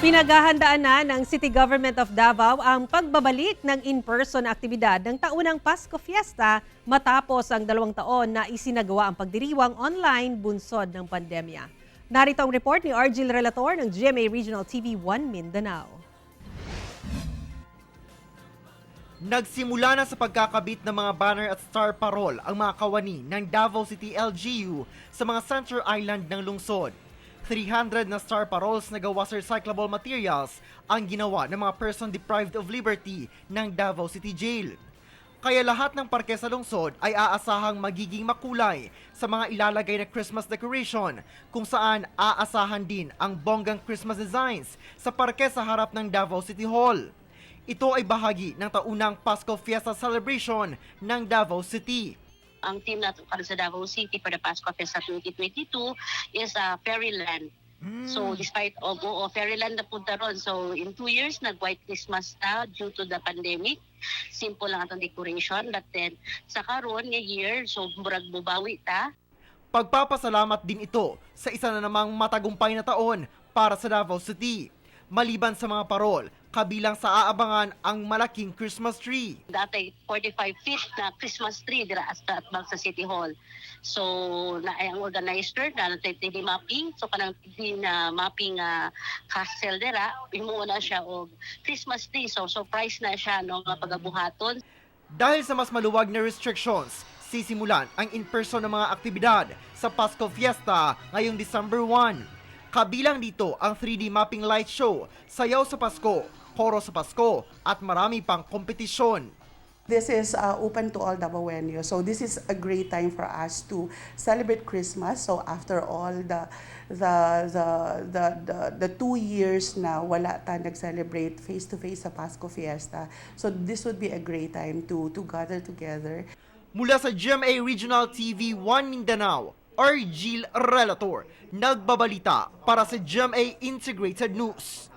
Pinaghahandaan na ng City Government of Davao ang pagbabalik ng in-person na aktibidad ng taunang Pasko Fiesta matapos ang 2 taon na isinagawa ang pagdiriwang online bunsod ng pandemya. Narito ang report ni Argil Relator ng GMA Regional TV 1 Mindanao. Nagsimula na sa pagkakabit ng mga banner at star parol ang mga kawani ng Davao City LGU sa mga center island ng lungsod. 300 na star paroles na gawa sa recyclable materials ang ginawa ng mga person deprived of liberty ng Davao City Jail. Kaya lahat ng parke sa lungsod ay aasahang magiging makulay sa mga ilalagay na Christmas decoration kung saan aasahan din ang bonggang Christmas designs sa parke sa harap ng Davao City Hall. Ito ay bahagi ng taunang Pasko Fiesta celebration ng Davao City. Ang team natin para sa Davao City for the Pasko Fiesta 2022 is Fairyland. So despite Fairyland na punta ron. So in 2 years, nag-white Christmas na due to the pandemic. Simple lang atong decoration. But then sa karon nga year, so murag bubawi ta. Pagpapasalamat din ito sa isa na namang matagumpay na taon para sa Davao City. Maliban sa mga parol, kabilang sa aabangan ang malaking Christmas tree. Dati 45 feet na Christmas tree dira sa atbang sa City Hall. So na ang organizer na TV mapping, so kanang TV na mapping castle dira, himuon na siya og Christmas tree. So surprise na siya no nga pagabuhaton. Dahil sa mas maluwag na restrictions, sisimulan ang in-person na mga aktibidad sa Pasko Fiesta ngayong December 1. Kabilang dito ang 3D mapping light show, sayaw sa Pasko, koro sa Pasko at marami pang kompetisyon. This is open to all Davaoenos. So this is a great time for us to celebrate Christmas. So after all the 2 years na wala ta nag-celebrate face-to-face sa Pasko Fiesta. So this would be a great time to gather together. Mula sa GMA Regional TV 1 Mindanao, Argil Relator, nagbabalita para sa GMA Integrated News.